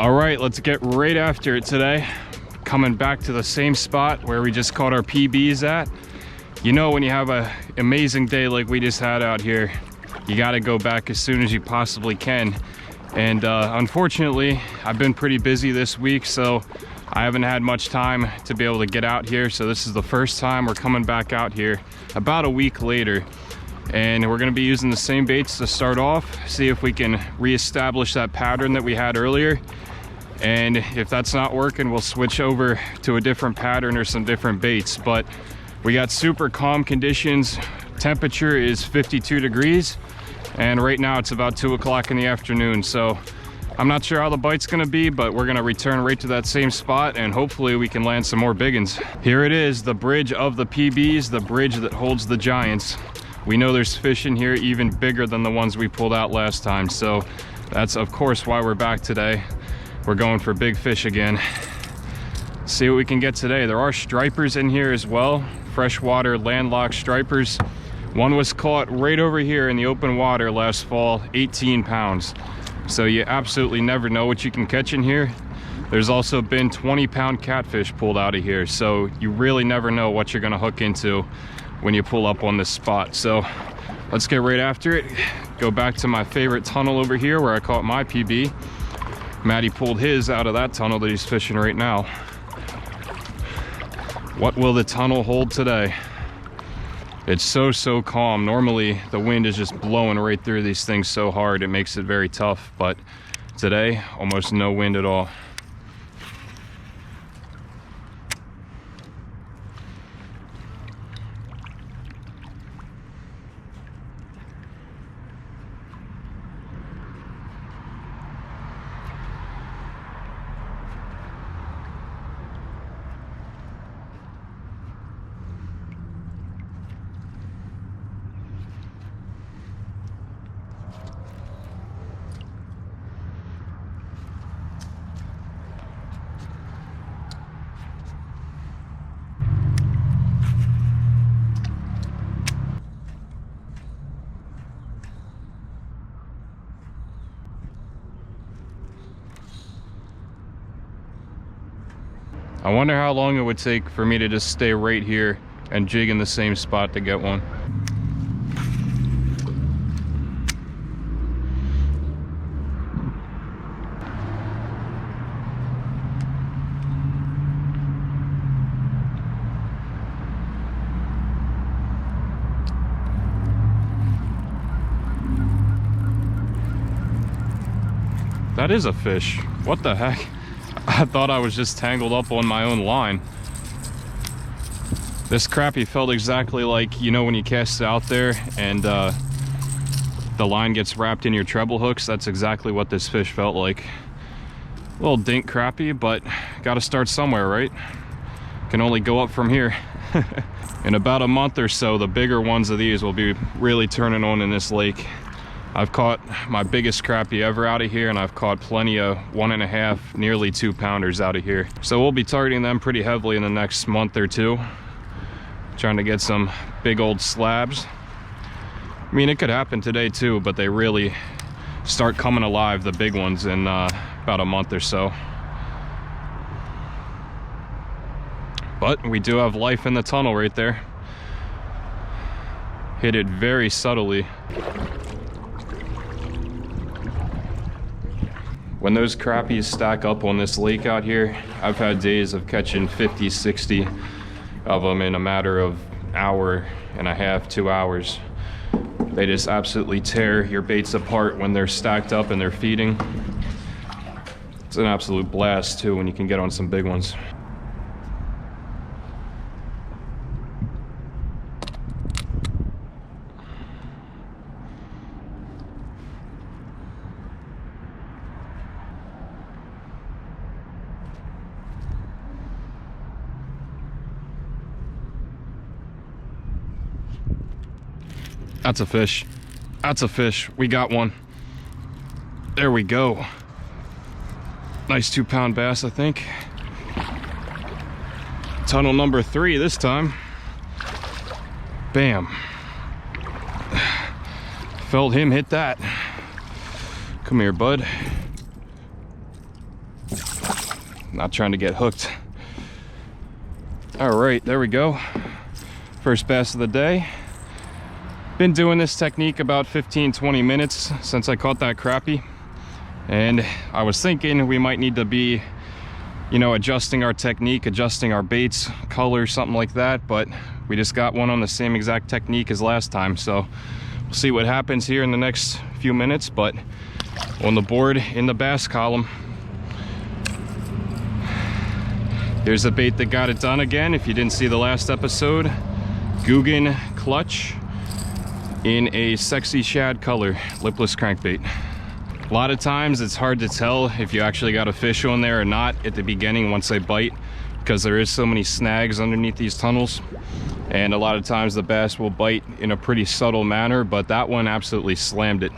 All right, let's get right after it today. Coming back to the same spot where we just caught our PBs at. You know, when you have an amazing day like we just had out here, you got to go back as soon as you possibly can. And unfortunately, I've been pretty busy this week, so I haven't had much time to be able to get out here. So this is the first time we're coming back out here about a week later. And we're gonna be using the same baits to start off, see if we can reestablish that pattern that we had earlier. And if that's not working, we'll switch over to a different pattern or some different baits. But we got super calm conditions. Temperature is 52 degrees. And right now it's about 2 o'clock in the afternoon. So I'm not sure how the bite's gonna be, but we're gonna return right to that same spot and hopefully we can land some more big ones. Here it is, the bridge of the PBs, the bridge that holds the giants. We know there's fish in here even bigger than the ones we pulled out last time. So that's of course why we're back today. We're going for big fish again. See what we can get today. There are stripers in here as well. Freshwater landlocked stripers. One was caught right over here in the open water last fall, 18 pounds. So you absolutely never know what you can catch in here. There's also been 20-pound catfish pulled out of here. So you really never know what you're gonna hook into when you pull up on this spot. So let's get right after it. Go back to my favorite tunnel over here where I caught my PB. Matty pulled his out of that tunnel that he's fishing right now. What will the tunnel hold today? It's so calm. Normally the wind is just blowing right through these things so hard it makes it very tough, but today almost no wind at all. I wonder how long it would take for me to just stay right here and jig in the same spot to get one. That is a fish. What the heck? I thought I was just tangled up on my own line. This crappie felt exactly like, you know, when you cast it out there and the line gets wrapped in your treble hooks. That's exactly what this fish felt like. A little dink crappie, but gotta start somewhere, right? Can only go up from here. In about a month or so, the bigger ones of these will be really turning on in this lake. I've caught my biggest crappie ever out of here, and I've caught plenty of 1.5, nearly 2 pounders out of here. So we'll be targeting them pretty heavily in the next month or two. Trying to get some big old slabs. I mean, it could happen today too, but they really start coming alive, the big ones, in about a month or so. But we do have life in the tunnel right there. Hit it very subtly. When those crappies stack up on this lake out here, I've had days of catching 50, 60 of them in a matter of hour and a half, 2 hours. They just absolutely tear your baits apart when they're stacked up and they're feeding. It's an absolute blast too when you can get on some big ones. That's a fish. That's a fish. We got one. There we go. Nice 2-pound bass, I think. Tunnel number 3 this time. Bam. Felt him hit that. Come here, bud. Not trying to get hooked. All right, there we go. First bass of the day. Been doing this technique about 15-20 minutes since I caught that crappie. And I was thinking we might need to be, you know, adjusting our technique, adjusting our baits, color, something like that. But we just got one on the same exact technique as last time. So we'll see what happens here in the next few minutes. But on the board in the bass column, here's the bait that got it done again. If you didn't see the last episode, Guggen clutch in a sexy shad color, lipless crankbait. A lot of times it's hard to tell if you actually got a fish on there or not at the beginning once they bite, because there is so many snags underneath these tunnels. And a lot of times the bass will bite in a pretty subtle manner, but that one absolutely slammed it.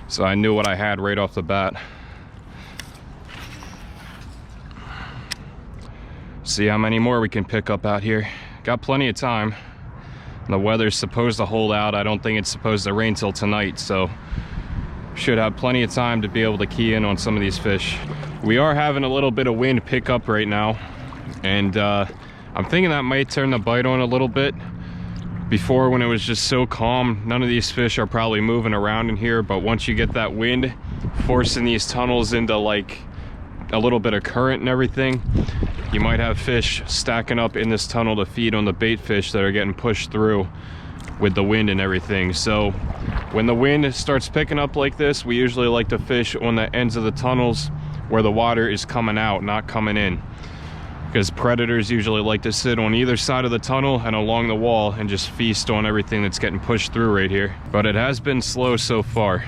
So I knew what I had right off the bat. See how many more we can pick up out here. Got plenty of time. The weather's supposed to hold out. I don't think it's supposed to rain till tonight, so should have plenty of time to be able to key in on some of these fish. We are having a little bit of wind pick up right now, and I'm thinking that might turn the bite on a little bit. Before, when it was just so calm, none of these fish are probably moving around in here, but once you get that wind forcing these tunnels into like a little bit of current and everything, you might have fish stacking up in this tunnel to feed on the bait fish that are getting pushed through with the wind and everything. So when the wind starts picking up like this, we usually like to fish on the ends of the tunnels where the water is coming out, not coming in, because predators usually like to sit on either side of the tunnel and along the wall and just feast on everything that's getting pushed through right here. But it has been slow so far.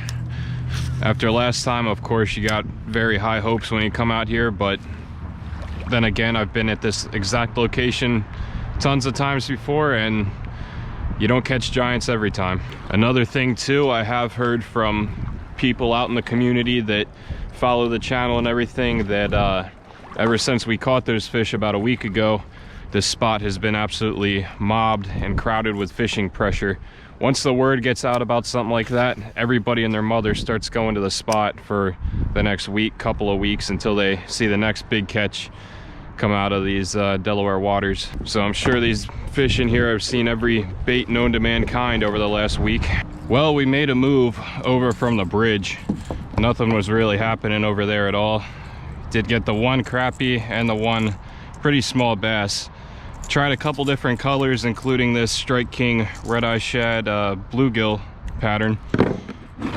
After last time, of course, you got very high hopes when you come out here, but then again, I've been at this exact location tons of times before, and you don't catch giants every time. Another thing too, I have heard from people out in the community that follow the channel and everything that ever since we caught those fish about a week ago, this spot has been absolutely mobbed and crowded with fishing pressure. Once the word gets out about something like that, everybody and their mother starts going to the spot for the next week, couple of weeks, until they see the next big catch come out of these Delaware waters. So I'm sure these fish in here have seen every bait known to mankind over the last week. Well, we made a move over from the bridge. Nothing was really happening over there at all. Did get the one crappie and the one pretty small bass. Tried a couple different colors, including this Strike King red eye shad bluegill pattern.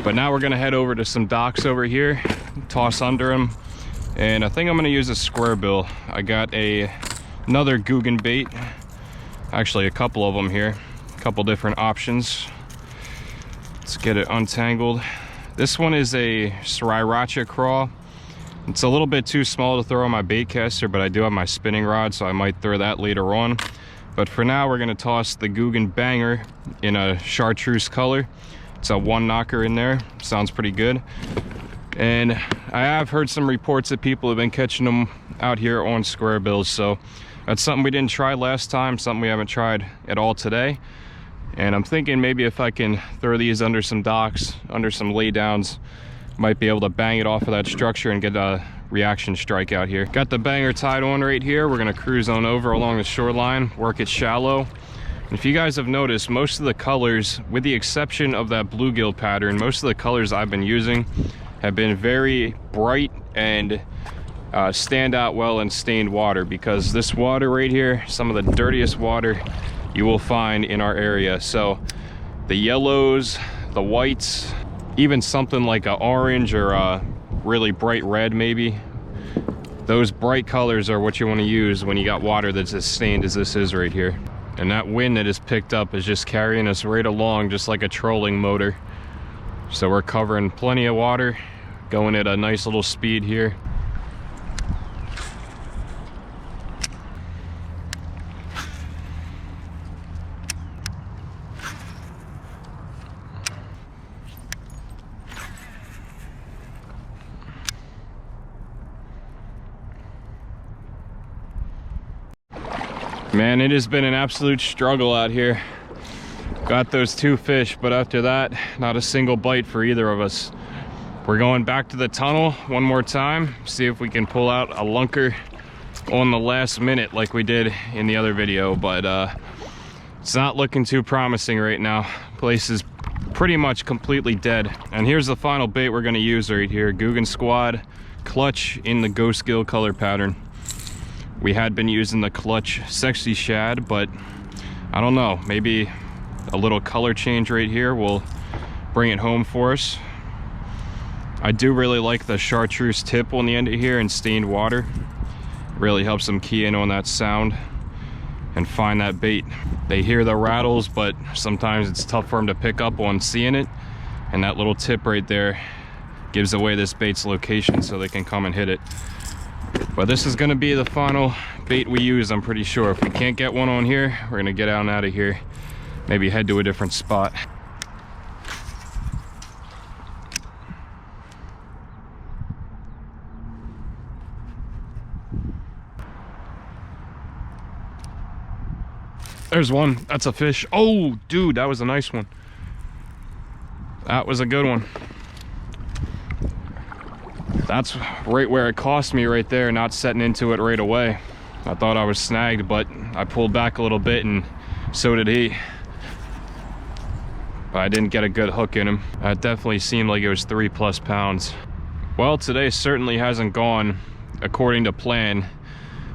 But now we're gonna head over to some docks over here, toss under them. And I think I'm gonna use a square bill. I got another Guggen bait, actually a couple of them here, a couple different options. Let's get it untangled. This one is a sriracha crawl. It's a little bit too small to throw on my bait caster, but I do have my spinning rod, so I might throw that later on. But for now, we're gonna toss the Guggen banger in a chartreuse color. It's a one knocker in there, sounds pretty good. And I have heard some reports that people have been catching them out here on square bills, so that's something we didn't try last time, something we haven't tried at all today. And I'm thinking maybe if I can throw these under some docks, under some laydowns, might be able to bang it off of that structure and get a reaction strike out here. Got the banger tied on right here. We're gonna cruise on over along the shoreline, work it shallow. If you guys have noticed, most of the colors, with the exception of that bluegill pattern, most of the colors I've been using have been very bright and stand out well in stained water, because this water right here, some of the dirtiest water you will find in our area. So the yellows, the whites, even something like an orange or a really bright red maybe, those bright colors are what you want to use when you got water that's as stained as this is right here. And that wind that is picked up is just carrying us right along just like a trolling motor. So we're covering plenty of water, going at a nice little speed here. Man, it has been an absolute struggle out here. Got those two fish, but after that, not a single bite for either of us. We're going back to the tunnel one more time, see if we can pull out a lunker on the last minute like we did in the other video, but it's not looking too promising right now. Place is pretty much completely dead. And here's the final bait we're gonna use right here. Guggen Squad clutch in the Ghost Gill color pattern. We had been using the clutch Sexy Shad, but I don't know, maybe a little color change right here will bring it home for us. I do really like the chartreuse tip on the end of here and stained water. Really helps them key in on that sound and find that bait. They hear the rattles, but sometimes it's tough for them to pick up on seeing it, and that little tip right there gives away this bait's location so they can come and hit it. But this is going to be the final bait we use, I'm pretty sure. If we can't get one on here, we're going to get out and out of here, maybe head to a different spot. There's one. That's a fish. Oh, dude, that was a nice one. That was a good one. That's right where it cost me right there, not setting into it right away. I thought I was snagged, but I pulled back a little bit and so did he. But I didn't get a good hook in him. That definitely seemed like it was 3+ pounds. Well, today certainly hasn't gone according to plan,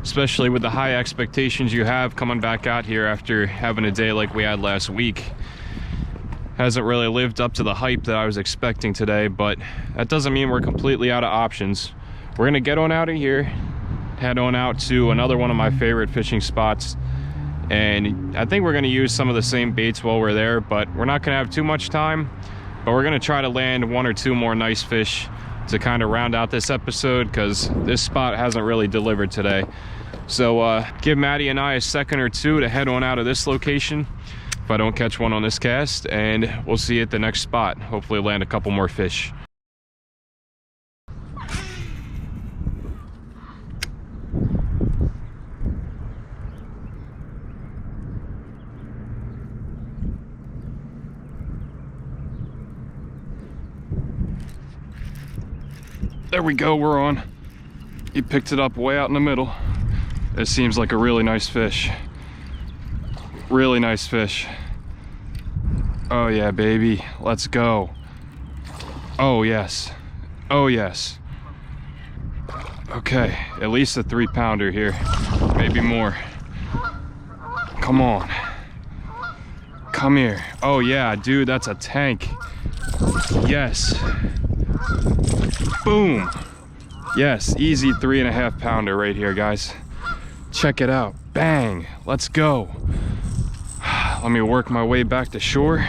especially with the high expectations you have coming back out here after having a day like we had last week. Hasn't really lived up to the hype that I was expecting today, but that doesn't mean we're completely out of options. We're gonna get on out of here, head on out to another one of my favorite fishing spots, and I think we're gonna use some of the same baits while we're there, but we're not gonna have too much time. But we're gonna try to land 1 or 2 more nice fish to kind of round out this episode, because this spot hasn't really delivered today. So give Matty and I a second or two to head on out of this location if I don't catch one on this cast, and we'll see you at the next spot. Hopefully land a couple more fish. There we go, we're on. He picked it up way out in the middle. It seems like a really nice fish. Really nice fish. Oh yeah, baby, let's go. Oh yes, oh yes. Okay, at least a 3-pounder here, maybe more. Come on. Come here. Oh yeah, dude, that's a tank. Yes. Boom. Yes, easy 3.5 pounder right here, guys. Check it out. Bang. Let's go. Let me work my way back to shore.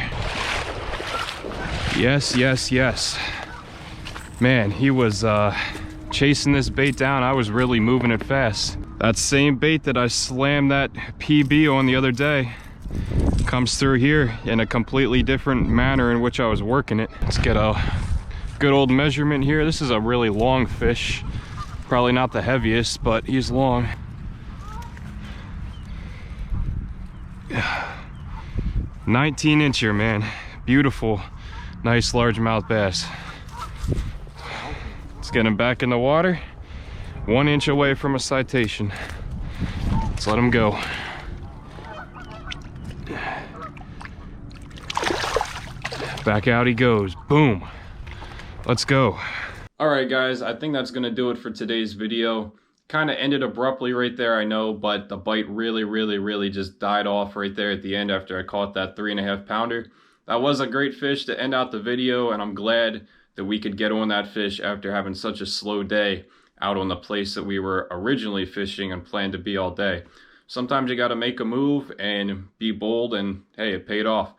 Yes, yes, yes. Man, he was chasing this bait down. I was really moving it fast. That same bait that I slammed that PB on the other day comes through here in a completely different manner in which I was working it. Let's get a good old measurement here. This is a really long fish. Probably not the heaviest, but he's long. 19-incher, man. Beautiful, nice largemouth bass. Let's get him back in the water. 1 inch away from a citation. Let's let him go. Back out he goes. Boom. Let's go. All right, guys, I think that's gonna do it for today's video. Kind of ended abruptly right there, I know, but the bite really just died off right there at the end after I caught that 3.5 pounder. That was a great fish to end out the video, and I'm glad that we could get on that fish after having such a slow day out on the place that we were originally fishing and planned to be all day. Sometimes you got to make a move and be bold, and hey, it paid off.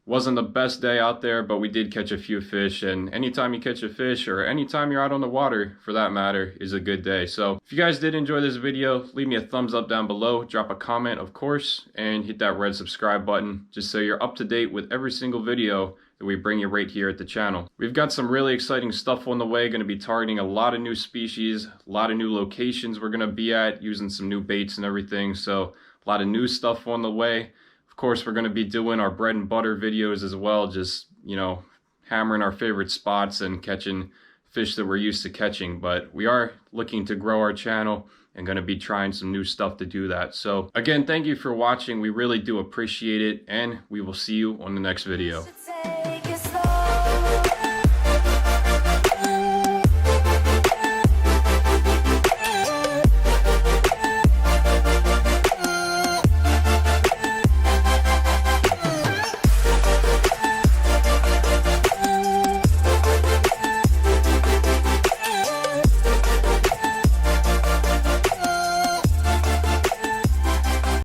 Wasn't the best day out there, but we did catch a few fish, and anytime you catch a fish, or anytime you're out on the water for that matter, is a good day. So if you guys did enjoy this video, leave me a thumbs up down below, drop a comment of course, and hit that red subscribe button just so you're up to date with every single video that we bring you right here at the channel. We've got some really exciting stuff on the way, going to be targeting a lot of new species, a lot of new locations we're going to be at, using some new baits and everything, so a lot of new stuff on the way. Of course, we're going to be doing our bread and butter videos as well, just, you know, hammering our favorite spots and catching fish that we're used to catching, but we are looking to grow our channel and going to be trying some new stuff to do that. So again, thank you for watching. We really do appreciate it, and we will see you on the next video.